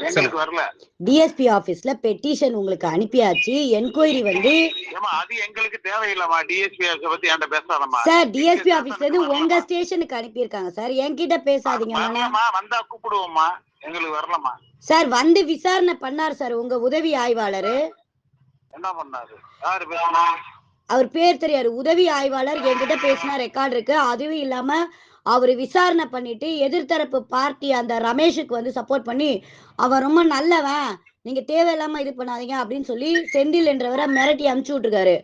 எங்களுக்கு வரல. டிஎஸ்பி ஆபீஸ்ல பெட்டிஷன் உங்களுக்கு அனுப்பியாச்சு. என்கொயரி வந்து அது எங்களுக்கு தேவையில்லமா. டிஎஸ்பி ஆபீஸ் பத்தி என்கிட்ட பேசாதமா சார். டிஎஸ்பி ஆபீஸ்ல இருந்து உங்க ஸ்டேஷனுக்கு அனுப்பியிருக்காங்க சார். என்கிட்ட பேசாதீங்க. வந்தா கூப்பிடுவோம்மா. எங்களுக்கு வரலமா சார். வந்து விசாரணை பண்ணார் சார் உங்க உதவி ஆய்வாளர். என்ன பண்ணாரு? யாரு பேசுனா? அவர் பேர் தெரியாது. உதவி ஆய்வாளர் என்கிட்ட பேசினா ரெக்கார்டு இருக்கு. அதுவும் இல்லாம அவரு விசாரணை பண்ணிட்டு எதிர்த்தரப்பு பார்ட்டி அந்த ரமேஷுக்கு வந்து சப்போர்ட் பண்ணி அவன் ரொம்ப நல்லவன், நீங்க தேவையில்லாம இது பண்ணாதீங்க அப்படின்னு சொல்லி செந்தில் என்றவரை மிரட்டி அனுப்பிச்சு விட்டுருக்காரு.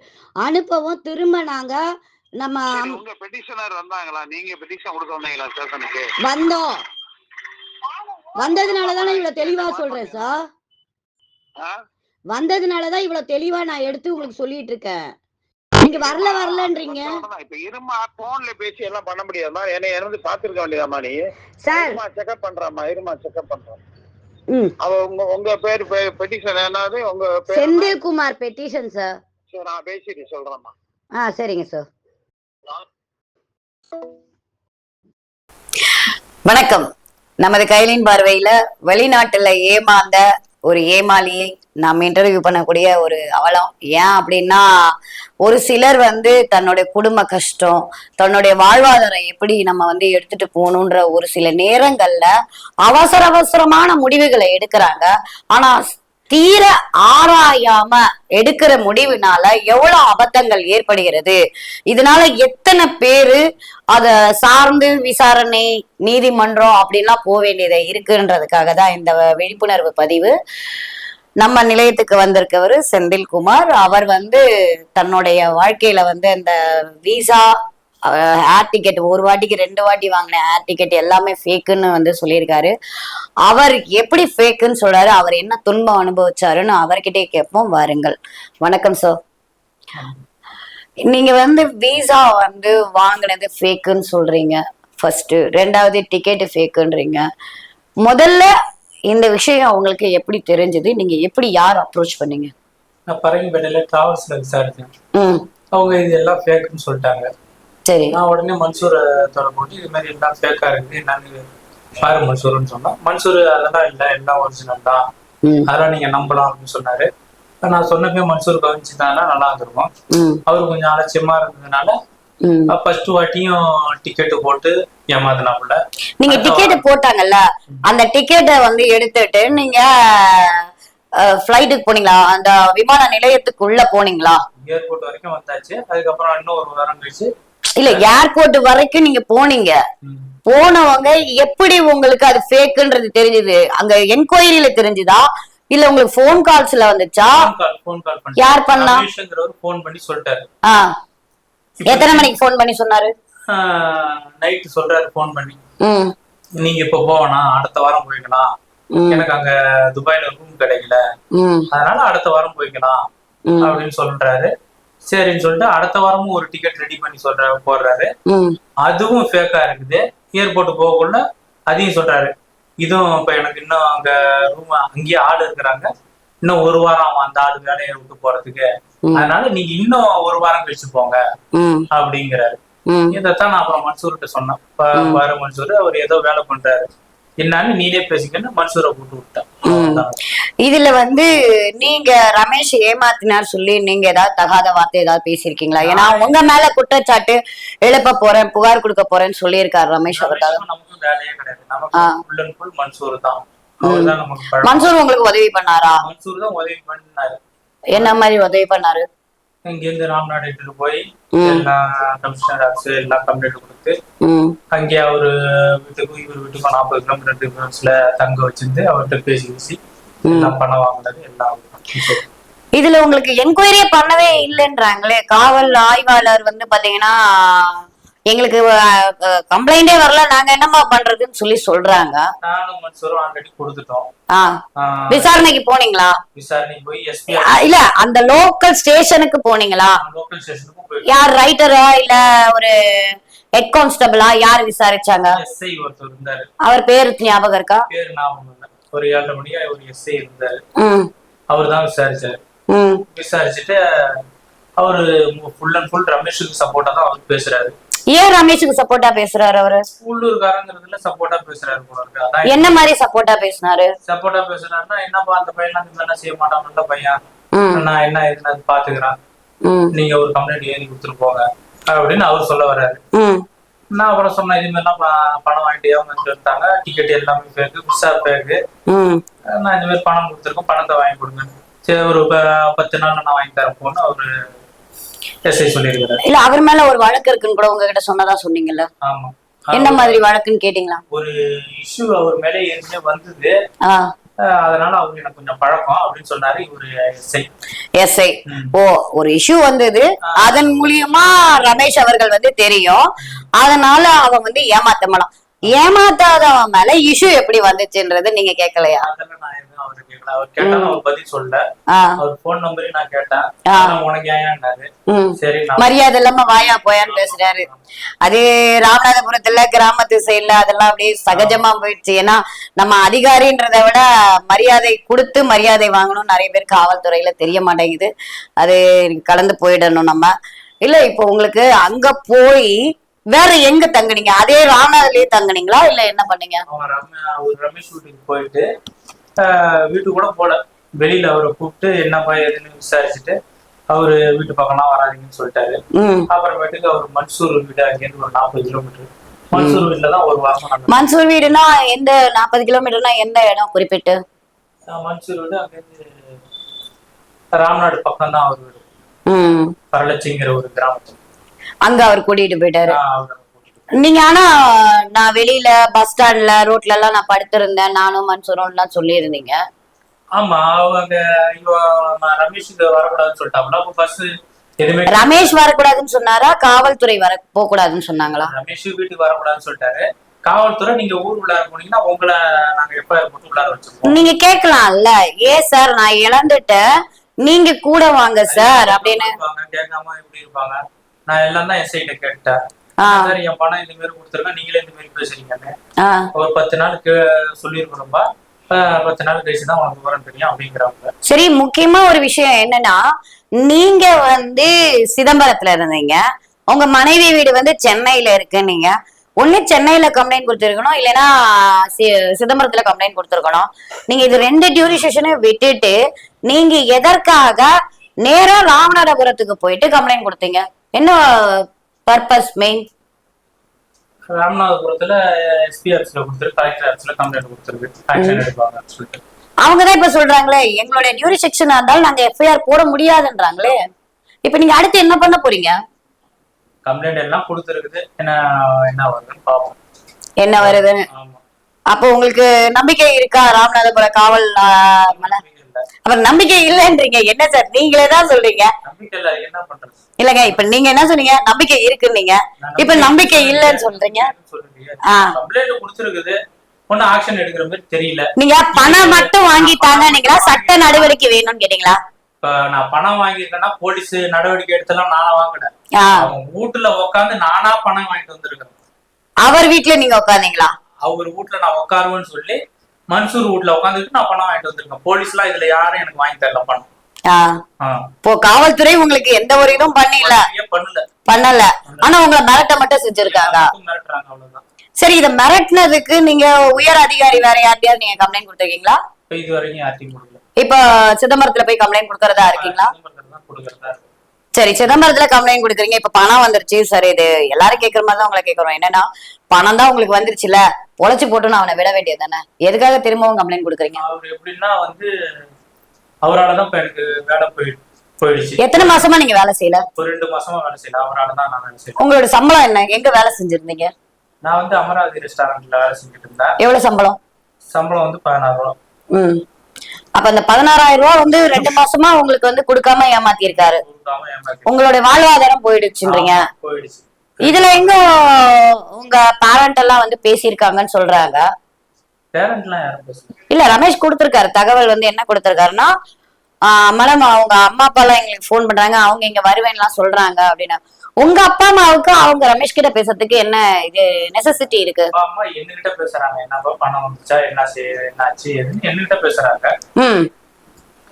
அனுப்பவும் திரும்ப நாங்க நம்ம உங்க பெட்டிஷனர் வந்தாங்களா? நீங்க பெட்டிஷன் கொடுக்க வந்தீங்களா ஸ்டேஷனுக்கு? வந்தோம். வந்ததுனாலதானே இவ்வளவு தெளிவா சொல்றேன் சார். வந்ததுனாலதான் இவ்வளவு தெளிவா நான் எடுத்து உங்களுக்கு சொல்லிட்டு இருக்கேன். நீங்க வரலன்றீங்க. இப்ப இருமா போன்ல பேசி எல்லாம் பண்ண முடியாதுமா. என்னை இருந்து பாத்துருக்க வேண்டியதாமா நீ. சார் செக்அப் பண்றாமா. இருமா செக்அப் பண்றோம். அவ உங்க பேர் பெட்டிஷன் என்னது? உங்க பேர் செந்தில் குமார் பெட்டிஷன் சார். சரி நான் பேசிட்டு சொல்றேன்மா. சரிங்க சார். வணக்கம். நமது கைலின் பார்வையில வெளிநாட்டுல ஏமாந்த ஒரு ஏமாளியை நாம் இன்டர்வியூ பண்ணக்கூடிய ஒரு அவலம். ஏன் அப்படின்னா, ஒரு சிலர் வந்து தன்னுடைய குடும்ப கஷ்டம், தன்னுடைய வாழ்வாதாரம் எப்படி நம்ம வந்து எடுத்துட்டு போகணுன்ற ஒரு சில நேரங்கள்ல அவசரமான முடிவுகளை எடுக்கிறாங்க. ஆனா தீர ஆராயாம எடுக்கிற முடிவுனால எவ்வளவு அபத்தங்கள் ஏற்படுகிறது, இதனால எத்தனை பேரு அத சார்ந்து விசாரணை நீதிமன்றம் அப்படின்லாம் போக வேண்டியதை இருக்குன்றதுக்காக தான் இந்த விழிப்புணர்வு பதிவு. நம்ம நிலையத்துக்கு வந்திருக்கவர் செந்தில்குமார். அவர் வந்து தன்னுடைய வாழ்க்கையில வந்து அந்த விசா ஏர் டிக்கெட், ஒரு வாட்டிக்கு 2 வாட்டி வாங்கின ஏர் டிக்கெட் எல்லாமே ஃபேக்குன்னு வந்து சொல்லியிருக்காரு. அவர் எப்படி ஃபேக்குன்னு சொல்றாரு, அவர் என்ன துன்பம் அனுபவிச்சாருன்னு அவர்கிட்டே கேட்போம். வாருங்கள். வணக்கம் சார். நீங்க வந்து விசா வந்து வாங்கினது ஃபேக்குன்னு சொல்றீங்க ஃபர்ஸ்ட், ரெண்டாவது டிக்கெட் ஃபேக்குன்றீங்க. முதல்ல இந்த விஷயம் உங்களுக்கு எப்படி தெரிஞ்சது? நீங்க எப்படி யார் அப்ரோச் பண்ணீங்க? நான் பரங்கிப்பேட்டையில டிராவல்ஸ்ல விசாரிச்சேன். அவங்க இது எல்லாம் ஃபேக்குன்னு சொல்லிட்டாங்க. சரி. நான் உடனே மன்சூரை தொடர்பு போட்டு இது மாதிரி எல்லாம் ஃபேக்கா இருக்கு, நான் பாரு மன்சூர்னு சொன்னேன். மன்சூர் அதெல்லாம் இல்லை, எல்லாம் ஒரிஜினல் தான், அதெல்லாம் நீங்க நம்பலாம் அப்படின்னு சொன்னாரு. நான் சொன்னப்பே மன்சூர் கவனிச்சுதானா நல்லா இருந்திருக்கும். அவரு கொஞ்சம் அலட்சியமா இருந்ததுனால ஃபர்ஸ்ட் வாட்டியும் டிக்கெட் போட்டு ஏமாத்தினாப்புல. நீங்க டிக்கெட் போட்டாங்கல்ல, அந்த டிக்கெட்டை வந்து எடுத்துட்டு நீங்க ஃபிளைட்டுக்கு போனீங்களா? அந்த விமான நிலையத்துக்குள்ள போனீங்களா? ஏர்போர்ட் வரைக்கும் வந்தாச்சு. அதுக்கப்புறம் இன்னும் ஒரு வாரம் கழிச்சு இல்ல, ஏர்போர்ட் வரைக்கும் நீங்க போனீங்க. போனவங்க எப்படி உங்களுக்கு அது ஃபேக்குன்றது தெரிஞ்சது? அங்க என்கொயரியில தெரிஞ்சுதா இல்ல உங்களுக்கு போன் கால்ஸ்ல வந்துச்சா? போன் கால் பண்ணி யார் பண்ணா? போன் பண்ணி சொல்லிட்டாரு. எத்தனை மணிக்கு போன் பண்ணி சொன்னாரு? நைட் சொல்றாரு போன் பண்ணி, நீங்க இப்ப போவனா, அடுத்த வாரம் போய்க்கலாம், எனக்கு அங்க துபாயில ரூம் கிடைக்கல, அதனால அடுத்த வாரம் போய்க்கலாம் அப்படின்னு சொல்றாரு. சரின்னு சொல்லிட்டு அடுத்த வாரமும் ஒரு டிக்கெட் ரெடி பண்ணி போடுறாரு. அதுவும் ஃபேக்கா இருக்குது. ஏர்போர்ட் போகக்குள்ள அதையும் சொல்றாரு, இதுவும் இப்ப எனக்கு இன்னும் அங்க ரூம் அங்கேயே ஆள் இருக்கிறாங்க, இன்னும் ஒரு வாரம் அந்த ஆளு வேலையை விட்டு போறதுக்கு, அதனால நீங்க இன்னும் ஒரு வாரம் கழிச்சு போங்க அப்படிங்கிறாரு. இதைத்தான் நான் அப்புறம் மன்சூர்கிட்ட சொன்னேன். பாரு மன்சூர், அவர் ஏதோ வேலை பண்றாரு, என்னன்னு நீனே பேசிக்கன்னு மன்சூரை கூட்டு விட்டேன். இதுல வந்து நீங்க ரமேஷ் ஏமாத்தினார் சொல்லி நீங்க ஏதாவது தகாத வார்த்தை ஏதாவது பேசிருக்கீங்களா? ஏன்னா உங்க மேல குற்றச்சாட்டு எழுப்ப போறேன், புகார் கொடுக்க போறேன்னு சொல்லியிருக்காரு ரமேஷ் அவர்கள். நமக்கு வேலையே கிடையாது, நமக்கு ஃபுல் அண்ட் ஃபுல் மன்சூர் தான். மன்சூர் உங்களுக்கு உதவி பண்ணாரா? மன்சூர் தான் உதவி பண்ணாரு. என்ன மாதிரி உதவி பண்ணாரு? இங்க இருந்து ராம்நாடு எடுத்துட்டு போய் எல்லா கமிஷனர் ஆஃபீஸ் எல்லாம் கம்ப்ளைண்ட் கொடுத்து அங்கே அவரு வீட்டுக்கும் இவர் வீட்டுக்கும் 40 கிலோமீட்டர் டிஃபரன்ஸ்ல தங்க வச்சிருந்து அவர்கிட்ட பேசி எல்லாம் பணம் வாங்கினது எல்லாம். இதுல உங்களுக்கு என்கொயரியே பண்ணவே இல்லைன்றாங்களே. காவல் ஆய்வாளர் வந்து பாத்தீங்கன்னா எங்களுக்கு கம்ப்ளைண்டே வரல, நாங்க என்னமா பண்றதுன்னு சொல்லி சொல்றாங்க. நானும் மன்சூரும் ஆல்ரெடி கொடுத்துட்டோம். விசாரணைக்கு போனீங்களா? விசாரணைக்கு போய் எஸ்பி இல்ல அந்த லோக்கல் ஸ்டேஷனுக்கு போனீங்களா? லோக்கல் ஸ்டேஷனுக்கு போய் யார் ரைட்டரா இல்ல ஒரு ஹெட் கான்ஸ்டபிளா யார் விசாரிச்சாங்க? எஸ்ஐ ஒருத்தர் இருந்தாரு. அவர் பேரு ஞாபகம் இருக்கா? பேரு ஞாபகம் இல்ல. ஒரு 7:30 மணிக்கு ஒரு எஸ்ஐ இருந்தாரு. அவர் தான் விசாரிச்சாரு. விசாரிச்சுட்டு அவரு ஃபுல் அண்ட் ஃபுல் ரமேஷுக்கு சப்போர்ட்டா தான் அவர் பேசுறாரு. ஏன் ரமேஷுக்கு சப்போர்ட்டா பேசுறாரு அவரு? உள்ளூர்காரங்கிறதுல சப்போர்ட்டா பேசுறாரு போல இருக்கு. அதான் என்ன மாதிரி சப்போர்ட்டா பேசினாரு? சப்போர்ட்டா பேசுறாருன்னா, என்னப்பா அந்த பையன் இந்த மாதிரிலாம் செய்ய மாட்டான், நல்ல பையன், நான் என்ன இதுன்னு அது பாத்துக்கிறேன், நீங்க ஒரு கம்ப்ளைண்ட் எழுதி கொடுத்துட்டு போங்க அப்படின்னு அவர் சொல்ல வர்றாரு. நான் அப்புறம் சொன்னேன், இது மாதிரிலாம் பணம் வாங்கிட்டு ஏமாந்துட்டு இருந்தாங்க, டிக்கெட் எல்லாமே பேக்கு, விசா பேக்கு, நான் இந்த மாதிரி பணம் கொடுத்துருக்கோம், பணத்தை வாங்கி கொடுங்க, சரி ஒரு 10 நாள் நான் வாங்கி தரேன் போன்னு அவரு எஸ்ஐ சொல்லியிருக்காரு. இல்ல அவர் மேல ஒரு வழக்கு இருக்குன்னு கூட உங்ககிட்ட சொன்னதா சொன்னீங்கல்ல? ஆமா. என்ன மாதிரி வழக்குன்னு கேட்டீங்களா? ஒரு இஷ்யூ அவர் மேல ஏற்கனவே வந்தது, அதனால அவங்க எனக்கு கொஞ்சம் பழக்கம் அப்படின்னு சொன்னாரு இவரு எஸ்ஐ. ஓ, ஒரு இஷ்யூ வந்தது, அதன் மூலியமா ரமேஷ் அவர்கள் வந்து தெரியும், அதனால அவன் வந்து ஏமாத்தலாம். ஏமாத்தாதவன் மேல இஷ்யூ எப்படி வந்துச்சுன்றது நீங்க கேட்கலையா? அதெல்லாம் நான் எதுவும் அவரு கேட்கல. அவர் கேட்டாலும் அவர் பதில் சொல்ல. அவர் போன் நம்பரையும் நான் கேட்டேன், உனக்கு ஏன்னாரு. சரி, மரியாதை இல்லாம வாயா போயான்னு பேசுறாரு. அது ராமநாதபுரத்துல கிராமத்து சைடுல அதெல்லாம் அப்படியே சகஜமா போயிடுச்சு. ஏன்னா நம்ம அதிகாரின்றதை விட மரியாதை கொடுத்து மரியாதை வாங்கணும் நிறைய பேர் காவல்துறையில தெரிய மாட்டேங்குது. அது கலந்து போயிடணும் நம்ம. இல்ல இப்போ உங்களுக்கு அங்க போய் வேற எங்க தங்குனீங்க? அதே ராமநாதர்லயே தங்குனீங்களா இல்ல என்ன பண்ணீங்க? ரமேஷ் வீட்டுக்கு போயிட்டு வீட்டுக்கு கூட போல, வெளியில அவரை கூப்பிட்டு என்னப்பா எதுன்னு விசாரிச்சுட்டு அவரு வீட்டு பக்கம்லாம் வராதிங்கன்னு சொல்லிட்டாரு. அப்புறமேட்டுக்கு அவர் மன்சூர் வீடு அங்கேருந்து ஒரு 40 கிலோமீட்டர், மன்சூர் வீட்டுல தான் ஒரு வாரம். மன்சூர் வீடுனா எந்த 40 கிலோமீட்டர்னா எந்த இடம் குறிப்பிட்டு? மன்சூர் வீடு அங்கேருந்து ராம்நாடு பக்கம் தான் அவர் வீடு, பரலட்சிங்கிற ஒரு கிராமத்துல. அங்க அவர் கூட்டிட்டு போயிட்டாரு. நீங்க ஆனா நான் வெளியில பஸ் ஸ்டாண்ட்ல ரோட்ல எல்லாம் நான் படுத்திருந்தேன், நானும் மன்சூரும் எல்லாம் சொல்லி இருந்தீங்க. ஆமா, அவங்க ரமேஷுக்கு வரக்கூடாதுன்னு சொல்லிட்டாங்களா? பஸ் எதுவுமே ரமேஷ் வரக்கூடாதுன்னு சொன்னாரா, காவல்துறை போக கூடாதுன்னு சொன்னாங்களா? ரமேஷ் வீட்டுக்கு வரக்கூடாதுன்னு சொல்லிட்டாரு. காவல்துறை நீங்க ஊர் உள்ளார போனீங்கன்னா உங்களை நாங்க எப்ப மட்டும் உள்ளார வச்சிருக்கோம். நீங்க கேட்கலாம்ல, ஏன் சார் நான் இழந்துட்டேன், நீங்க கூட வாங்க சார் அப்படின்னு. கேட்காம எப்படி இருப்பாங்க? நான் எல்லாம் தான் எஸ்ஐட்ட கேட்டேன், சார் என் பணம் இந்த மாதிரி கொடுத்துருக்கேன், நீங்களே இந்த மாதிரி பேசுறீங்கன்னு. ஒரு 10 நாளுக்கு சொல்லிருக்கணும்பா, 10 நாள் கழிச்சு தான் உனக்கு விவரம் தெரியும் அப்படிங்கிறாங்க. சரி, முக்கியமா ஒரு விஷயம் என்னன்னா, நீங்க வந்து சிதம்பரத்துல இருந்தீங்க, உங்க மனைவி வீடு வந்து சென்னையில இருக்கு. நீங்க ஒண்ணு சென்னையில கம்ப்ளைண்ட் கொடுத்துருக்கணும், இல்லைன்னா சிதம்பரத்துல கம்ப்ளைண்ட் கொடுத்துருக்கணும். நீங்க இது 2 டியூரிசேஷனையும் விட்டுட்டு நீங்க எதற்காக நேரா ராமநாதபுரத்துக்கு போயிட்டு கம்ப்ளைண்ட் கொடுத்தீங்க? என்ன பர்பஸ் மெயின்? ராமநாதபுரத்துல எஸ்பி ஆஃபீஸ்ல கொடுத்துருக்கு, கலெக்டர் ஆஃபீஸ்ல கம்ப்ளைண்ட் கொடுத்துருக்கு, ஆக்ஷன் எடுப்பாங்கன்னு சொல்லிட்டு அவங்கதான் இப்ப சொல்றாங்களே, எங்களுடைய டியூரிசெக்ஷனா இருந்தாலும் நாங்க எஃப்ஐஆர் போட முடியாதுன்றாங்களே. இப்ப நீங்க அடுத்து என்ன பண்ண போறீங்க? கம்ப்ளைண்ட் எல்லாம் கொடுத்துருக்குது, என்ன வருதுன்னு பாப்போம். என்ன வருதுன்னு. அப்போ உங்களுக்கு நம்பிக்கை இருக்கா ராமநாதபுர காவல் மேல? அப்புறம் நம்பிக்கை இல்லைன்றீங்க என்ன சார்? நீங்களே தான் சொல்றீங்க. இல்லங்க, இப்ப நீங்க என்ன சொன்னீங்க? நம்பிக்கை இருக்குன்னீங்க, இப்ப நம்பிக்கை இல்லைன்னு சொல்றீங்க. தெரியல, நீங்க பணம் மட்டும் வாங்கிட்டாங்க நீங்களா, சட்ட நடவடிக்கை வேணும்னு கேட்டீங்களா? நான் பணம் வாங்கிருக்கேன்னா போலீஸ் நடவடிக்கை எடுத்தெல்லாம் நானா வாங்கினேன். அவங்க வீட்டுல உட்காந்து நானா பணம் வாங்கிட்டு வந்திருக்கேன். அவர் வீட்டுல நீங்க உட்காந்தீங்களா? அவர் வீட்டுல நான் உட்காருவேன்னு சொல்லி மன்சூர் வீட்டுல உட்காந்துட்டு நான் பணம் வாங்கிட்டு வந்திருக்கேன். போலீஸ் எல்லாம் இதுல யாரும் எனக்கு வாங்கி தரல பணம். இப்போ காவல்துறை உங்களுக்கு எந்த ஒரு இதுவும் பண்ணல, ஆனா உங்களை மிரட்ட மட்டும் செஞ்சிருக்காங்க. மிரட்டுறாங்க, அவ்வளவுதான். சரி, இத மிரட்டினதுக்கு நீங்க உயர் அதிகாரி வேற யார்ட்டையாவது நீங்க கம்ப்ளைண்ட் கொடுத்துருக்கீங்களா? இது வரைக்கும் யார்ட்டையும் கொடுக்கல. இப்ப சிதம்பரத்துல போய் கம்ப்ளைண்ட் கொடுக்கறதா இருக்கீங்களா? சரி, சிதம்பரத்துல கம்ப்ளைண்ட் கொடுக்குறீங்க, இப்ப பணம் வந்துருச்சு. சரி, இது எல்லாரும் கேட்கற மாதிரி தான் உங்களை கேட்கறோம். என்னன்னா, பணம் தான் உங்களுக்கு வந்துருச்சுல, பொழைச்சு போட்டு அவனை விட வேண்டியது தானே, எதுக்காக திரும்பவும் கம்ப்ளைண்ட் கொடுக்குறீங்க? அவர் எப்படின்னா வந்து அவராலதான் இப்ப எனக்கு வேலை போயிடுச்சு. எத்தனை மாசமா நீங்க வேலை செய்யல? ஒரு 2 மாசமா வேலை செய்யல, அவராலதான் நான் வேலை செய்யல. உங்களோட சம்பளம் என்ன? எங்க வேலை செஞ்சிருந்தீங்க? நான் வந்து அமராவதி ரெஸ்டாரண்ட்ல வேலை செஞ்சுட்டு இருந்தேன். எவ்வளவு சம்பளம்? சம்பளம் வந்து 16,000 ரூபா. அப்ப அந்த 16,000 ரூபாய் வந்து 2 மாசமா உங்களுக்கு வந்து கொடுக்காம ஏமாத்தி இருக்காரு. உங்களுடைய வாழ்வாதாரம் போயிடுச்சுன்றீங்க. இதுல எங்க உங்க பேரண்ட் எல்லாம் வந்து பேசியிருக்காங்கன்னு சொல்றாங்க. இல்ல, ரமேஷ் கொடுத்திருக்காரு தகவல். வந்து என்ன கொடுத்திருக்காருன்னா, மேடம் அவங்க அம்மா அப்பா எல்லாம் எங்களுக்கு போன் பண்றாங்க, அவங்க இங்க வருவேன்லாம் சொல்றாங்க அப்படின்னா. உங்க அப்பா அம்மாவுக்கு அவங்க ரமேஷ் கிட்ட பேசுறதுக்கு என்ன இது நெசசிட்டி இருக்கு? அம்மா என்கிட்ட பேசுறாங்க, என்னப்பா பணம் வந்துச்சா, என்னாச்சு என்கிட்ட பேசுறாங்க.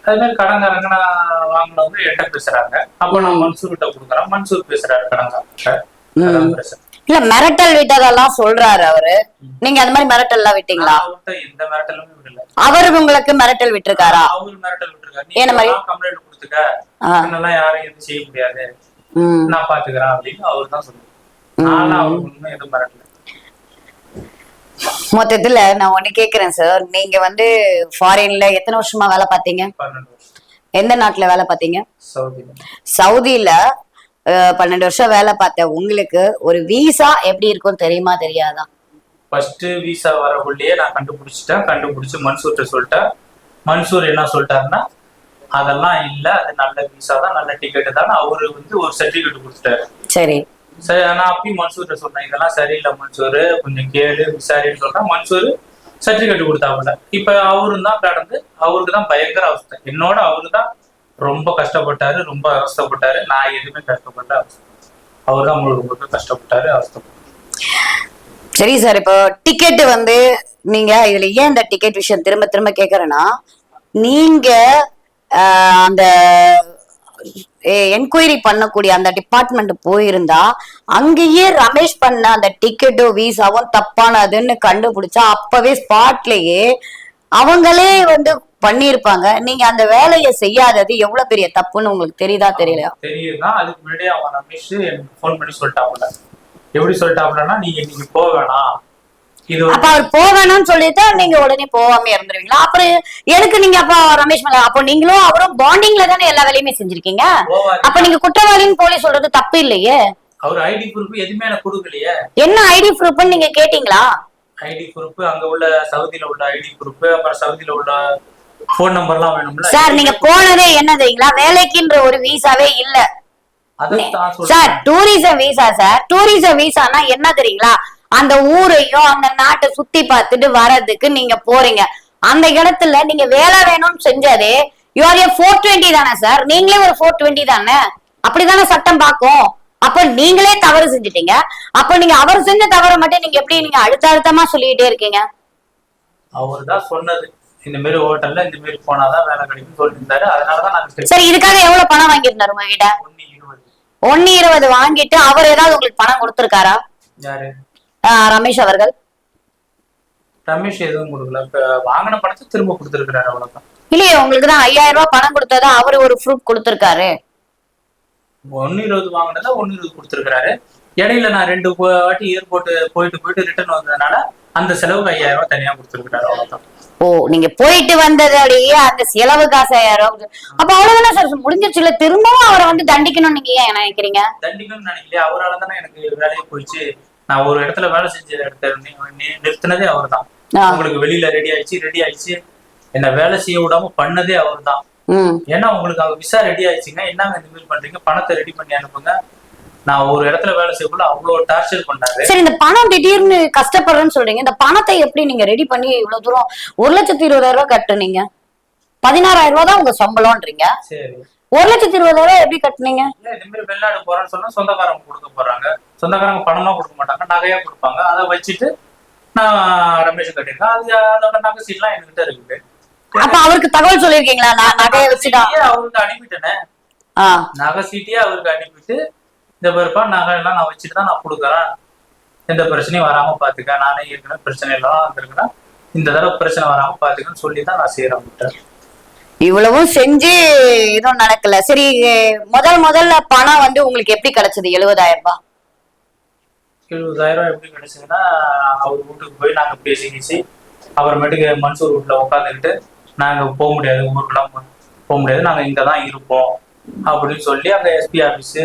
அது மாதிரி கடன்காரங்க வாங்கினவங்க என்கிட்ட பேசுறாங்க. அப்ப நான் மன்சூர் கிட்ட கொடுக்குறேன், மன்சூர் பேசுறாரு கடன்காரங்க. அதான் பிரச்சனை. இல்ல மிரட்டல் விட்டதெல்லாம் சொல்றாரு அவரு. நீங்க அந்த மாதிரி மிரட்டல் எல்லாம் விட்டீங்களா? அவர்கிட்ட எந்த மிரட்டலுமே விடல. அவரு உங்களுக்கு மிரட்டல் விட்டுருக்காரா? அவரு மிரட்டல் விட்டுருக்காரு. நீ கம்ப்ளைண்ட் கொடுத்துக்க, என்னெல்லாம் யாரும் எதுவும் செய்ய முடியாது, நான் பாத்துக்கிறேன் அப்படின்னு அவரு தான் சொல்லுவாரு. நானும் அவருக்கு ஒண்ணும் எதுவும் மிரட்டல. மொத்தத்துல நான் ஒண்ணு கேக்குறேன் சார், நீங்க வந்து ஃபாரின்ல எத்தனை வருஷமா வேலை பார்த்தீங்க? 12 வருஷம். எந்த நாட்டுல வேலை பார்த்தீங்க? சவுதியில. சவுதியில 12 வருஷம் வேலை பார்த்த உங்களுக்கு ஒரு வீசா எப்படி இருக்கும் தெரியுமா தெரியாதா? ஃபர்ஸ்ட் வீசா வரக்குள்ளேயே நான் கண்டுபிடிச்சு மன்சூர்கிட்ட சொல்லிட்டேன். மன்சூர் என்ன சொல்லிட்டாருன்னா, அதெல்லாம் இல்ல, அது நல்ல வீசா தான், நல்ல டிக்கெட் தான். அவரு வந்து ஒரு சர்டிபிகேட் கொடுத்துட்டாரு. சரி சரி, நான் அப்பயும் மன்சூர்கிட்ட சொன்னேன், இதெல்லாம் சரியில்லை மன்சூர், கொஞ்சம் கேளு விசாரின்னு சொன்னா மன்சூர் சர்டிபிகேட் கொடுத்தாப்புல. இப்ப அவரும் தான் கடந்து, அவருக்கு தான் பயங்கர அவஸ்தை. என்னோட அவரு தான் ரொம்ப கஷ்டப்பட்டாரு, ரொம்ப அவஸ்தைப்பட்டாரு. நான் எதுவுமே கஷ்டப்பட்ட அவஸ்தை, அவரு தான் முழுக்க கஷ்டப்பட்டாரு, அவஸ்தைப்பட்டாரு. சரி சார், இப்போ டிக்கெட் வந்து நீங்க இதுல ஏன் இந்த டிக்கெட் விஷயம் திரும்ப திரும்ப கேக்குறேன்னா, நீங்க அந்த என்கொயரி பண்ணக்கூடிய அந்த டிபார்ட்மெண்ட் போயிருந்தா அங்கேயே ரமேஷ் பண்ண அந்த டிக்கெட்டும் வீசாவும் தப்பானதுன்னு கண்டுபிடிச்சா அப்பவே ஸ்பாட்லயே அவங்களே வந்து பண்ணிருப்பாங்க. நீங்க அந்த வேலையை செய்யாதது எவ்வளவு பெரிய தப்புன்னு உங்களுக்கு தெரியுதா தெரியலையா? தெரியுதுதான். அதுக்கு முன்னாடியே அவன் ரமேஷ் எனக்கு போன் பண்ணி சொல்லிட்டாப்புல. எப்படி சொல்லிட்டாப்புலன்னா, நீங்க போக வேணாம், அப்ப அவர் போவேணும்னு சொல்லிட்டு நீங்க உடனே போகாம இருந்துருவீங்களா? அப்புறம் எதுக்கு நீங்க அப்ப ரமேஷ் மேல, அப்போ நீங்களும் அவரும் பாண்டிங்ல தானே எல்லா வேலையுமே செஞ்சிருக்கீங்க. அப்ப நீங்க குற்றவாளின்னு போலீஸ் சொல்றது தப்பு இல்லையே. அவர் ஐடி ப்ரூஃப் எதுவுமே எனக்கு கொடுக்கலையே. என்ன ஐடி ப்ரூஃப்னு நீங்க கேட்டீங்களா? ஐடி ப்ரூஃப், அங்க உள்ள சவுதியில உள்ள ஐடி ப்ரூஃப், அப்புறம் சவுதியில உள்ள போன் நம்பர்லாம் வேணும்ல. சார் நீங்க போனதே என்ன தெரியுங்களா, வேலைக்குன்ற ஒரு வீசாவே இல்ல sir, tourism visa sir. Tourism வீசானா என்ன தெரியுங்களா, அந்த ஊரையும் அந்த நாட்டை சுத்தி பார்த்துட்டு வர்றதுக்கு நீங்க போறீங்க. அந்த இடத்துல நீங்க வேலை வேணும்னு செஞ்சதே யூஆர் 420 தானே சார்? நீங்களே ஒரு 420 தானே? அப்படிதானே சட்டம் பார்க்கும். அப்ப நீங்களே தவறு செஞ்சுட்டீங்க. அப்ப நீங்க அவர் செஞ்ச தவறை மட்டும் நீங்க எப்படி நீங்க அழுத்தமா சொல்லிட்டே இருக்கீங்க? அவர் தான் சொன்னது, இந்த மாதிரி ஹோட்டல்ல இந்த மாதிரி போனாதான் வேலை கிடைக்கும் சொல்லியிருந்தாரு. அதனாலதான் நாங்க. சரி, இதுக்காக எவ்வளவு பணம் வாங்கியிருந்தாரு உங்ககிட்ட? 120 வாங்கிட்டு அவர் ஏதாவது உங்களுக்கு பணம் கொடுத்திருக்காரா? யாரு? ரமேஷ் அவர்கள். ரமேஷ் எதுவும் கொடுக்கல, வாங்கின பணத்தை திரும்ப கொடுத்திருக்கிறாரு, அவ்வளவுதான். இல்லையே, உங்களுக்கு தான் 5000 ரூபாய் பணம் கொடுத்ததா அவரு ஒரு ப்ரூஃப் கொடுத்திருக்காரு. 120 வாங்கினதா 120 கொடுத்திருக்காரு. இடையில நான் 2 வாட்டி ஏர்போர்ட் போயிட்டு ரிட்டர்ன் வந்ததுனால அந்த செலவுக்கு 5000 ரூபாய் தனியா கொடுத்திருக்காரு, அவ்வளவுதான். ஓ, நீங்க போயிட்டு வந்ததோடய அந்த செலவு காசு 5000 ரூபாய். அப்ப அவ்வளவுதானே சார் முடிஞ்சிருச்சு இல்ல? திரும்பவும் அவரை வந்து தண்டிக்கணும்னு நீங்க ஏன் நினைக்கிறீங்க? தண்டிக்கணும்னு நினைக்கலையே, அவரால் தானே எனக்கு வேலையை போயிடுச்சு. நான் ஒரு இடத்துல வேலை செஞ்ச இடத்த நிறுத்தினதே அவர் தான். உங்களுக்கு வெளியில ரெடி ஆயிடுச்சு, என்ன வேலை செய்ய விடாம பண்ணதே அவர் தான். ஏன்னா உங்களுக்கு அவங்க விசா ரெடி ஆயிடுச்சுங்க, என்னங்க இந்த மாதிரி பண்றீங்க, பணத்தை ரெடி பண்ணி அனுப்புங்க. நான் ஒரு இடத்துல வேலை செய்யக்குள்ள அவ்வளவு டார்ச்சர் பண்ணாரு. சரி, இந்த பணம் திடீர்னு கஷ்டப்படுறேன்னு சொல்றீங்க, இந்த பணத்தை எப்படி நீங்க ரெடி பண்ணி இவ்வளவு தூரம் 1,20,000 ரூபாய் கட்டுனீங்க? 16,000 ரூபாய் தான் உங்க சம்பளம்ன்றீங்க. சரி, 1,20,000 எப்படி கட்டுனீங்க? இந்த மாதிரி வெளிநாடு போறேன்னு சொன்னா சொந்தக்காரங்க கொடுக்க போறாங்க. சொந்தக்காரங்க பணமா கொடுக்க மாட்டாங்க, நகையா கொடுப்பாங்க. அதை வச்சுட்டு நான் ரமேஷ் கட்டிருக்கேன். அதோட நகை சீட்லாம் என்கிட்ட இருக்குது. அப்ப அவருக்கு தகவல் சொல்லிருக்கீங்களா? நான் நகையை வச்சுதான் அவருக்கு அனுப்பிட்டேனே. நகை சீட்டையே அவருக்கு அனுப்பிட்டு, இந்த பிறப்பா நகை எல்லாம் நான் வச்சுட்டு தான் நான் கொடுக்குறேன், எந்த பிரச்சனையும் வராம பாத்துக்க, நானே ஏற்கனவே பிரச்சனை எல்லாம் வந்திருக்கிறேன், இந்த தடவை பிரச்சனை வராம பாத்துக்கன்னு சொல்லிதான் நான் செய்யறேன். இவ்வளவும் செஞ்சு எதுவும் நடக்கல. சரி, முதல்ல பணம் வந்து உங்களுக்கு எப்படி கிடைச்சது? 70,000 ரூபாய். 70,000 ரூபாய் எப்படி கிடைச்சதுன்னா, அவர் வீட்டுக்கு போய் நாங்க பேசிக்கிச்சு. அப்புறமேட்டுக்கு மன்சூர் வீட்டுல உட்காந்துக்கிட்டு, நாங்க போக முடியாது, ஊருக்குலாம் போக முடியாது, நாங்க இங்கதான் இருப்போம் அப்படின்னு சொல்லி அங்க எஸ்பி ஆபீஸ்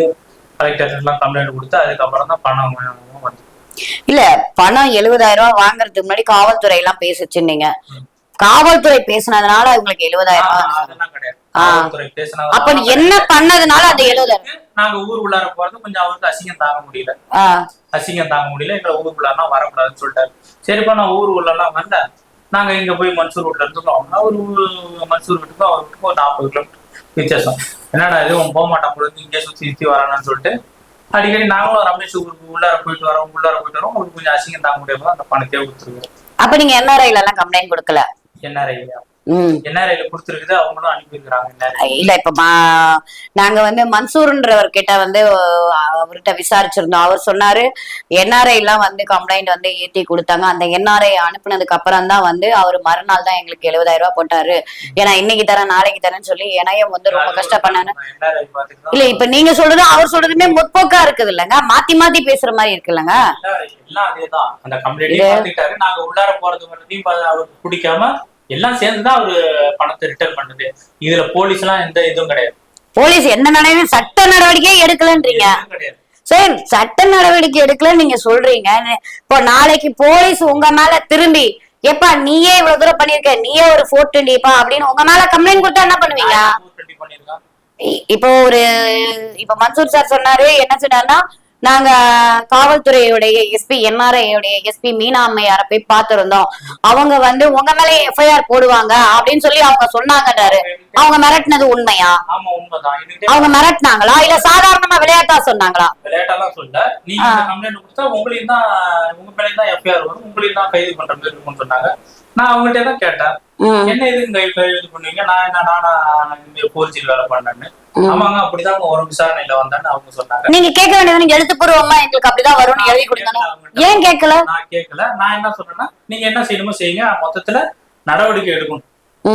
கலெக்டர் எல்லாம் கம்ப்ளைண்ட் கொடுத்து அதுக்கப்புறம் தான் பணம் வந்து. இல்ல, பணம் 70,000 ரூபாய் வாங்குறதுக்கு முன்னாடி காவல்துறை எல்லாம் பேசுச்சுன்னீங்க. காவல்துறை பேசினதுனால உங்களுக்கு 70,000 ரூபாய்? அதெல்லாம் கிடையாது. காவல்துறை பேசினது. அப்ப என்ன பண்ணதுனால அந்த 70,000? நாங்க ஊர் உள்ளார போறது கொஞ்சம் அவருக்கு அசிங்கம் தாங்க முடியல. எங்களை ஊர் உள்ளாரா வரக்கூடாதுன்னு சொல்லிட்டாரு. சரிப்பா, நான் ஊர் உள்ளலாம் வரல, நாங்க இங்க போய் மன்சூர் வீட்டுல இருந்துக்கோம். அவரு மன்சூர் வீட்டுக்கும் அவர் வீட்டுக்கும் ஒரு 40 கிலோமீட்டர் வித்தியாசம். என்னடா இது, போக மாட்டான் போல இங்கே சுத்தி வரானான்னு சொல்லிட்டு அடிக்கடி நாங்களும் ரமேஷ் ஊருக்கு உள்ளார போயிட்டு வரோம். உங்களுக்கு கொஞ்சம் அசிங்கம் தாங்க முடியாம அந்த பணத்தையே கொடுத்துருக்கோம். அப்ப நீங்க NRI எல்லாம் கம்ப்ளைண்ட் கொடுக்கல? NRI என்ஆர்ஐல கொடுத்துருக்குது, அவங்களும் அனுப்பியிருக்கிறாங்க. இல்ல இப்ப நாங்க வந்து மன்சூர்ன்றவர்கிட்ட வந்து அவர்கிட்ட விசாரிச்சிருந்தோம். அவர் சொன்னாரு என்ஆர்ஐ எல்லாம் வந்து கம்ப்ளைண்ட் வந்து ஏத்தி கொடுத்தாங்க. அந்த என்ஆர்ஐ அனுப்புனதுக்கு அப்புறம் தான் வந்து அவர் மறுநாள் தான் எங்களுக்கு 70,000 ரூபாய் போட்டாரு. ஏன்னா இன்னைக்கு தரேன் நாளைக்கு தரேன்னு சொல்லி என்னையும் வந்து ரொம்ப கஷ்டப்பண்ணாரு. இல்ல இப்ப நீங்க சொல்றது அவர் சொல்றதுமே முற்போக்கா இருக்குது இல்லங்க, மாத்தி மாத்தி பேசுற மாதிரி இருக்கு இல்லங்க. எல்லாம் அதேதான். அந்த கம்ப்ளைண்ட் பாத்துக்கிட்டாரு. நாங்க உள்ளார போறது மட்டும் அவருக்கு பிடிக்காம எல்லாம் சேர்ந்துதான் அவரு பணத்தை ரிட்டர்ன் பண்ணது. இதுல போலீஸ் எல்லாம் எந்த இதுவும் கிடையாது. போலீஸ் என்ன நடவடிக்கை சட்ட நடவடிக்கையே எடுக்கலன்றீங்க. சரி, சட்ட நடவடிக்கை எடுக்கலன்னு நீங்க சொல்றீங்க. இப்போ நாளைக்கு போலீஸ் உங்க மேல திரும்பி எப்பா நீயே இவ்வளவு தூரம் பண்ணிருக்க, நீயே ஒரு 420 அப்படின்னு உங்க மேல கம்ப்ளைண்ட் கொடுத்தா என்ன பண்ணுவீங்க? இப்போ இப்ப மன்சூர் சார் சொன்னாரு, என்ன சொன்னாருன்னா நாங்க காவல்துறையுடைய எஸ்பி என்ஆர்ஐ எஸ்பி மீனா அம்மையார போய் பார்த்திருந்தோம். அவங்க வந்து உங்க மேல எஃப்ஐஆர் போடுவாங்க அப்படின்னு சொல்லி அவங்க சொன்னாங்கன்றாரு. அவங்க மிரட்டினது உண்மையா? அவங்க மிரட்டினாங்களா இல்ல சாதாரணமா விளையாட்டா சொன்னாங்களா? விளையாட்டாலாம் சொல்ல, நீங்க கம்ப்ளைண்ட் கொடுத்தா உங்களையும் தான் உங்க மேலேயும் தான் எஃப்ஐஆர் வரும், உங்களையும் தான் கைது பண்ற மாதிரி இருக்கும்னு சொன்னாங்க. நான் அவங்கள்ட்ட தான் கேட்டேன், என்ன எதுக்கு கைது பண்ணுவீங்க? நானா இந்த போலீஸில் வேலை பண்ணேன்னு. ஆமாங்க அப்படிதான் ஒரு விசாரணையில வந்தான்னு அவங்க சொன்னாங்க. நீங்க கேட்க வேண்டியது, நீங்க எழுத்துப்பூர்வமா எங்களுக்கு அப்படிதான் வரும்னு எழுதி கொடுத்தாங்க. ஏன் கேட்கல? நான் கேட்கல. நான் என்ன சொல்றேன்னா நீங்க என்ன செய்யணுமோ செய்யுங்க, மொத்தத்துல நடவடிக்கை எடுக்கணும்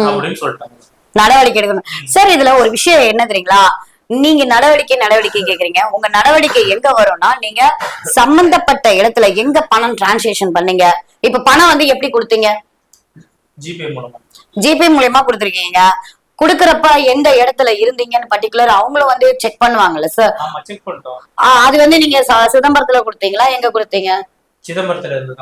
அப்படின்னு சொல்லிட்டாங்க. நடவடிக்கை எடுக்கணும். சார் இதுல ஒரு விஷயம் என்ன தெரியுங்களா, நீங்க நடவடிக்கை கேக்குறீங்க. உங்க நடவடிக்கை எங்க வரும்னா நீங்க சம்பந்தப்பட்ட இடத்துல எங்க பணம் டிரான்சாக்சன் பண்ணீங்க. இப்ப பணம் வந்து எப்படி கொடுத்தீங்க? ஜிபே மூலமா கொடுத்துருக்கீங்க. குடுக்கறப்ப எந்த இடத்துல இருந்தீங்கன்னு பர்டிகுலர் அவங்களும் வந்து செக் பண்ணுவாங்கல்ல சார்? அது வந்து நீங்க சிதம்பரத்துல கொடுத்தீங்களா, எங்க கொடுத்தீங்க? சிதம்பரத்துல இருந்து.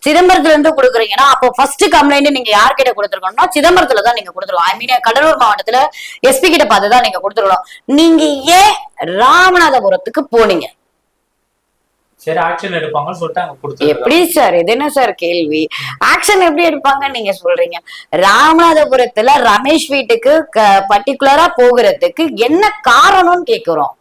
சிதம்பரத்துல இருந்து கொடுக்குறீங்கன்னா அப்போ ஃபர்ஸ்ட் கம்ப்ளைண்ட் நீங்க யார்கிட்ட கொடுத்துருக்கணும்னா சிதம்பரத்துல தான் நீங்க கொடுத்துருக்கோம். ஐ மீன் கடலூர் மாவட்டத்துல எஸ்பி கிட்ட பார்த்துதான் நீங்க கொடுத்துருக்கணும். நீங்க ஏன் ராமநாதபுரத்துக்கு போனீங்க? சரி ஆக்ஷன் எடுப்பாங்கன்னு சொல்லிட்டு அங்க கொடுத்து. எப்படி சார், இது என்ன சார் கேள்வி? ஆக்ஷன் எப்படி எடுப்பாங்கன்னு நீங்க சொல்றீங்க? ராமநாதபுரத்துல ரமேஷ் வீட்டுக்கு பர்டிகுலரா போகிறதுக்கு என்ன காரணம்னு கேக்குறோம்.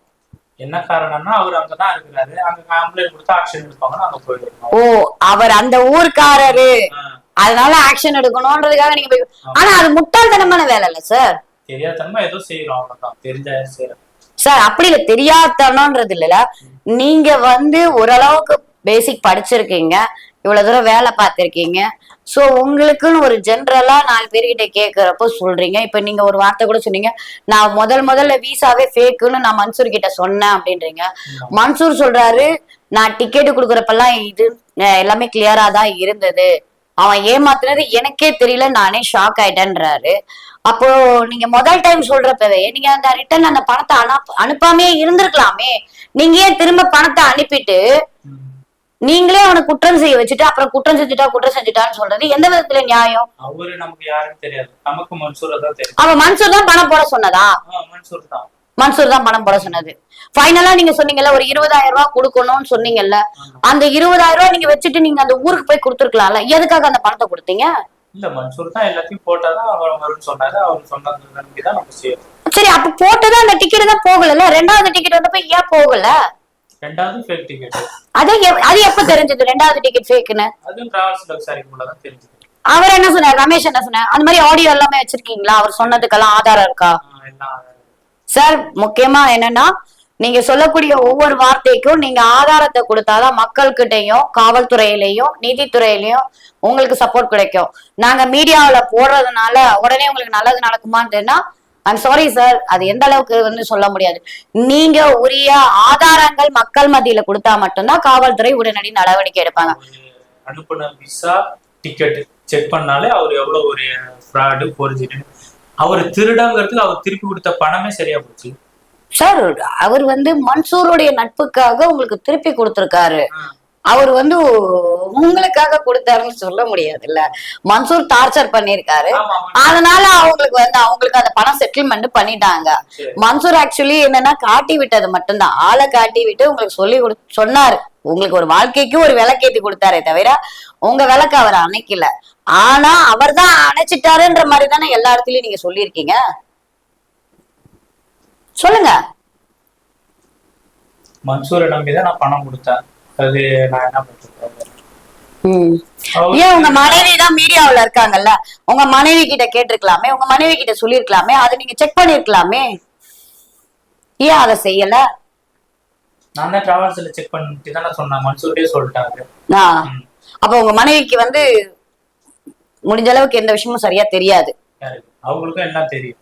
என்ன காரணம்னா அவர் அங்கதான் இருக்கிறாரு, அங்க கம்ப்ளைண்ட் கொடுத்து ஆக்ஷன் எடுப்பாங்கன்னு அங்க போயிடுவோம். ஓ, அவர் அந்த ஊர்க்காரரு, அதனால ஆக்ஷன் எடுக்கணும்ன்றதுக்காக நீங்க போய். ஆனா அது முட்டாள்தனமான வேலை இல்ல சார்? தெரியாதனமா ஏதோ செய்யறோம், அவ்வளவுதான். தெரிஞ்ச செய்யறோம் சார். அப்படி இல்ல, தெரியாதனம்ன்றது இல்ல. நீங்க வந்து ஓரளவுக்கு பேசிக் படிச்சிருக்கீங்க, இவ்வளவு தூரம் வேலை பார்த்திருக்கீங்க. சோ உங்களுக்குன்னு ஒரு ஜென்ரலா 4 பேர்கிட்ட கேக்குறப்போ சொல்றீங்க. இப்ப நீங்க ஒரு வார்த்தை கூட சொன்னீங்க, நான் முதல்ல வீசாவே ஃபேக்குன்னு நான் மன்சூர் கிட்ட சொன்னேன் அப்படின்றீங்க. மன்சூர் சொல்றாரு நான் டிக்கெட் கொடுக்குறப்பெல்லாம் இது எல்லாமே கிளியரா தான் இருந்தது, அவன் ஏமாத்துனது எனக்கே தெரியல, நானே ஷாக் ஆயிட்டேன்றாரு. அப்போ நீங்க முதல் டைம் சொல்றப்பவே நீங்க அந்த ரிட்டர்ன் அந்த பணத்தை அனுப்பாமே இருந்திருக்கலாமே. நீங்க ஏன் திரும்ப பணத்தை அனுப்பிட்டு நீங்களே அவனை குற்றம் செய்ய வச்சுட்டு அப்புறம் குற்றம் செஞ்சுட்டான்னு சொல்றது எந்த விதத்துல நியாயம்? அவரு நமக்கு யாருன்னு தெரியாது, நமக்கு மன்சூர் தான் தெரியும். அவன் மன்சூர் தான் பணம் போட சொன்னதா? மன்சூர் தான் பணம் போட சொன்னது. ஃபைனலா நீங்க சொன்னீங்கல்ல ஒரு 20,000 ரூபாய் கொடுக்கணும்னு சொன்னீங்கல்ல, அந்த 20,000 ரூபாய் நீங்க வச்சுட்டு நீங்க அந்த ஊருக்கு போய் கொடுத்துருக்கலாம்ல. எதுக்காக அந்த பணத்தை கொடுத்தீங்க? இல்ல மன்சூர் தான் எல்லாத்தையும் போட்டாதான் அவர் வரும்னு சொன்னாரு. அவர் சொன்னதுதான் நம்ம செய்யணும். சரி, அப்ப போட்டதா அந்த டிக்கெட் தான் போகல. ரெண்டாவது டிக்கெட் வந்தப்ப ஏன் போகல? ரெண்டாவது ஃபேக் டிக்கெட். அது எப்ப தெரிஞ்சது ரெண்டாவது டிக்கெட் ஃபேக்னு? அதுவும் டிராவல்ஸ்ல விசாரிக்கும் போது தான் தெரிஞ்சது. அவர் என்ன சொன்னார், ரமேஷ் என்ன சொன்னார்? அந்த மாதிரி ஆடியோ எல்லாமே வச்சிருக்கீங்களா? அவர் சொன்னதுக்கெல்லாம் ஆதாரம் இருக்கா? சார் முக்கியமா என்னன்னா நீங்க சொல்லக்கூடிய ஒவ்வொரு வார்த்தைக்கும் நீங்க ஆதாரத்தை கொடுத்தாதான் மக்கள்கிட்டையும் காவல்துறையிலையும் நீதித்துறையிலையும் உங்களுக்கு சப்போர்ட் கிடைக்கும். நாங்க மீடியாவில போடுறதுனால உடனே உங்களுக்கு நல்லது நடக்குமான்னு ஐம் சாரி சார், அது எந்த அளவுக்கு வந்து சொல்ல முடியாது. நீங்க உரிய ஆதாரங்கள் மக்கள் மத்தியில கொடுத்தா மட்டும்தான் காவல்துறை உடனடி நடவடிக்கை எடுப்பாங்க. அனுப்புன விசா டிக்கெட் செக் பண்ணாலே அவர் எவ்வளவு ஒரு ஃப்ராடு போர்ஜரி. அவர் திருடாங்கிறதுக்கு அவர் திருப்பி கொடுத்த பணமே சரியா போச்சு சார். அவர் வந்து மன்சூருடைய நட்புக்காக உங்களுக்கு திருப்பி கொடுத்திருக்காரு. அவர் வந்து உங்களுக்காக கொடுத்தாருன்னு சொல்ல முடியாது இல்ல. மன்சூர் டார்ச்சர் பண்ணிருக்காரு, அதனால அவங்களுக்கு அந்த பணம் செட்டில்மெண்ட் பண்ணிட்டாங்க. மன்சூர் ஆக்சுவலி என்னன்னா காட்டி விட்டது மட்டும்தான், ஆளை காட்டி விட்டு உங்களுக்கு சொன்னாரு. உங்களுக்கு ஒரு வாழ்க்கைக்கு ஒரு விளக்கேத்தி கொடுத்தாரே தவிர உங்க விளக்கு அவர் அணைக்கல. ஆனா அவர் தான் அணைச்சிட்டாருன்ற மாதிரி தானே எல்லா இடத்துலயும் நீங்க சொல்லியிருக்கீங்க. சொல்லுங்க. மன்சூரை நம்பிதான் நான் பணம் கொடுத்தேன். அது நான் என்ன பண்றது? ஏன் உங்க மனைவி தான் மீடியாவுல இருக்காங்கல்ல, உங்க மனைவி கிட்ட கேட்டிருக்கலாமே, உங்க மனைவி கிட்ட சொல்லிருக்கலாமே, அதை நீங்க செக் பண்ணிருக்கலாமே, ஏன் அதை செய்யல? நான் தான் டிராவல்ஸ்ல செக் பண்ணிட்டு தானே சொன்னேன், மன்சூர்டே சொல்லிட்டாங்க. அப்ப உங்க மனைவிக்கு வந்து முடிஞ்ச அளவுக்கு எந்த விஷயமும் சரியா தெரியாது. அவங்களுக்கும் எல்லாம் தெரியும்,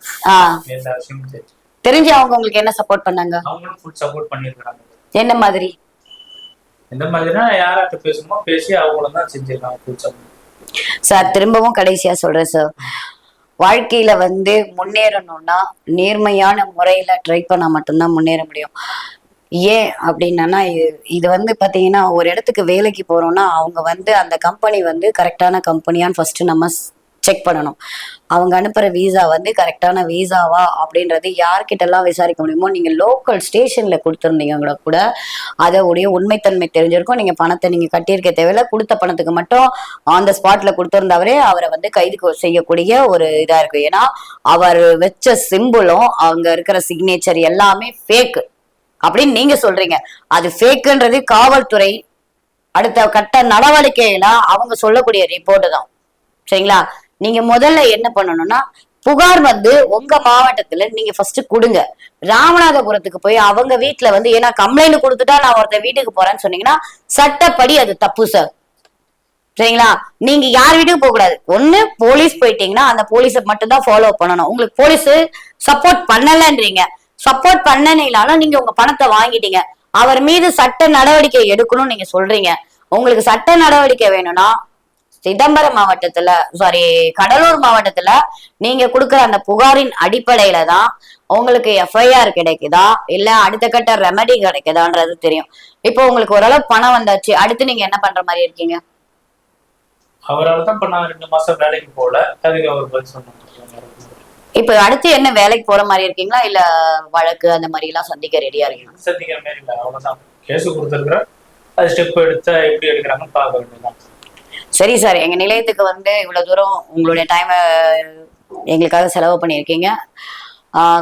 எல்லா விஷயமும் தெரியும். தெரிஞ்சு அவங்க உங்களுக்கு என்ன சப்போர்ட் பண்ணாங்க? அவங்களும் ஃபுல் சப்போர்ட் பண்ணிருக்காங்க. என்ன மாதிரி? எந்த மாதிரினா யாராட்ட பேசணுமோ பேசி அவங்களும் தான் செஞ்சிருக்காங்க ஃபுல் சப்போர்ட். சார் திரும்பவும் கடைசியா சொல்றேன் சார், வாழ்க்கையில வந்து முன்னேறணும்னா நேர்மையான முறையில ட்ரை பண்ணா மட்டும்தான் முன்னேற முடியும். ஏன் அப்படின்னா, இது வந்து பாத்தீங்கன்னா ஒரு இடத்துக்கு வேலைக்கு போறோம்னா அவங்க வந்து அந்த கம்பெனி வந்து கரெக்டான கம்பெனியான்னு ஃபர்ஸ்ட் நம்ம செக் பண்ணணும். அவங்க அனுப்புற வீசா வந்து கரெக்டான வீசாவா அப்படின்றது யார்கிட்ட எல்லாம் விசாரிக்க முடியுமோ, நீங்க லோக்கல் ஸ்டேஷன்ல கொடுத்துருந்தீங்க கூட அதோடைய உண்மைத்தன்மை தெரிஞ்சிருக்கும். நீங்க பணத்தை நீங்க கட்டியிருக்க தேவையில்ல, கொடுத்த பணத்துக்கு மட்டும் ஆன் த ஸ்பாட்ல கொடுத்திருந்தவரே அவரை வந்து கைது செய்யக்கூடிய ஒரு இதா இருக்கு. ஏன்னா அவர் வச்ச சிம்பிளும் அங்க இருக்கிற சிக்னேச்சர் எல்லாமே ஃபேக் அப்படின்னு நீங்க சொல்றீங்க. அது ஃபேக்குன்றது காவல்துறை அடுத்த கட்ட நடவடிக்கையில அவங்க சொல்லக்கூடிய ரிப்போர்ட் தான். சரிங்களா? நீங்க முதல்ல என்ன பண்ணணும்னா, புகார் வந்து உங்க மாவட்டத்துல நீங்க ஃபர்ஸ்ட் கொடுங்க. ராமநாதபுரத்துக்கு போய் அவங்க வீட்டுல வந்து, ஏன்னா கம்ப்ளைண்ட் கொடுத்துட்டா நான் ஒருத்தர் வீட்டுக்கு போறேன்னு சொன்னீங்கன்னா சட்டப்படி அது தப்பு சார். சரிங்களா? நீங்க யார் வீட்டுக்கு போக கூடாது. ஒண்ணு போலீஸ் போயிட்டீங்கன்னா அந்த போலீஸை மட்டும் தான் ஃபாலோ பண்ணணும். உங்களுக்கு போலீஸ் சப்போர்ட் பண்ணலன்றீங்க, சப்போர்ட் பண்ணனாலும் நீங்க உங்க பணத்தை வாங்கிட்டீங்க, அவர் மீது சட்ட நடவடிக்கை எடுக்கணும்னு நீங்க சொல்றீங்க. உங்களுக்கு சட்ட நடவடிக்கை வேணும்னா சிதம்பரம் மாவட்டத்துல கடலூர் மாவட்டத்துல நீங்க கொடுக்குற அந்த புகாரின் அடிப்படையில தான் உங்களுக்கு எஃப்ஐஆர் கிடைக்குதா இல்ல அடுத்த கட்ட ரெமெடி கிடைக்குதான்றது தெரியும். இப்போ உங்களுக்கு ஓரளவு பணம் வந்தாச்சு, அடுத்து நீங்க என்ன பண்ற மாதிரி இருக்கீங்க? அவரால் தான் பண்ண 2 மாசம் வேலைக்கு போல, அதுக்கு அவர் பதில் சொன்னாங்க. இப்ப அடுத்து என்ன வேலைக்கு போற மாதிரி இருக்கீங்களா இல்ல வழக்கு அந்த மாதிரி எல்லாம் சந்திக்க ரெடியா இருக்கீங்களா? சந்திக்கிற மாதிரி இல்ல, அவ்வளவுதான். கேஸ் கொடுத்துருக்குற அது ஸ்டெப் எடுத்தா எப்படி எடுக்கிறாங்கன்னு பார்க்க வேண்டியதுதான். சரி சார், எங்க நிலையத்துக்கு வந்து இவ்வளவு தூரம் உங்களுடைய டைம் எங்களுக்காக செலவு பண்ணியிருக்கீங்க.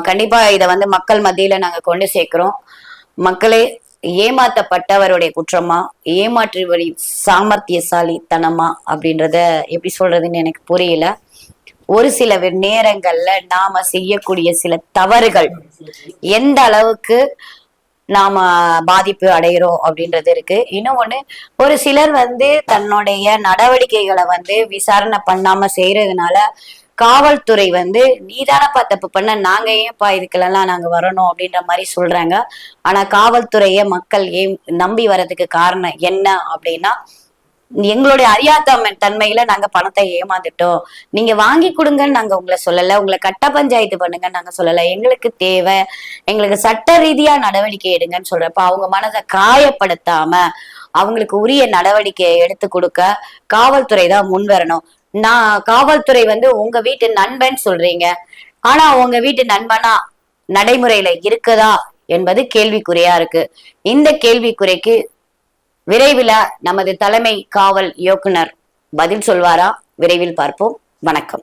கண்டிப்பா இதை வந்து மக்கள் மத்தியில நாங்க கொண்டு சேர்க்கிறோம். மக்களே, ஏமாத்தப்பட்டவருடைய குற்றமா ஏமாற்றுவரி சாமர்த்தியசாலித்தனமா அப்படின்றத எப்படி சொல்றதுன்னு எனக்கு புரியல. ஒரு சில நேரங்கள்ல நாம செய்யக்கூடிய சில தவறுகள் எந்த அளவுக்கு நாம பாதிப்பு அடைகிறோம் அப்படின்றது இருக்கு. இன்னொன்னு, ஒரு சிலர் வந்து தன்னுடைய நடவடிக்கைகளை வந்து விசாரணை பண்ணாம செய்யறதுனால காவல்துறை வந்து நீதானப்பா தப்பு பண்ண, நாங்க ஏன்ப்பா இதுக்கெல்லாம் நாங்க வரணும் அப்படின்ற மாதிரி சொல்றாங்க. ஆனா காவல்துறைய மக்கள் நம்பி வர்றதுக்கு காரணம் என்ன அப்படின்னா, எங்களுடைய அறியாத தன்மையில நாங்க பணத்தை ஏமாந்துட்டோம், நீங்க வாங்கி கொடுங்கன்னு நாங்க உங்களை சொல்லல, உங்களை கட்ட பஞ்சாயத்து பண்ணுங்கன்னு நாங்க சொல்லல, எங்களுக்கு தேவை, எங்களுக்கு சட்ட ரீதியா நடவடிக்கை எடுங்கன்னு சொல்றப்ப அவங்க மனதை காயப்படுத்தாம அவங்களுக்கு உரிய நடவடிக்கையை எடுத்து கொடுக்க காவல்துறை தான் முன் வரணும். காவல்துறை வந்து உங்க வீட்டு நண்பன் சொல்றீங்க, ஆனா உங்க வீட்டு நண்பனா நடைமுறையில இருக்குதா என்பது கேள்விக்குறியா இருக்கு. இந்த கேள்விக்குறைக்கு விரைவில் நமது தலைமை காவல் இயக்குனர் பதில் சொல்வாரா? விரைவில் பார்ப்போம். வணக்கம்.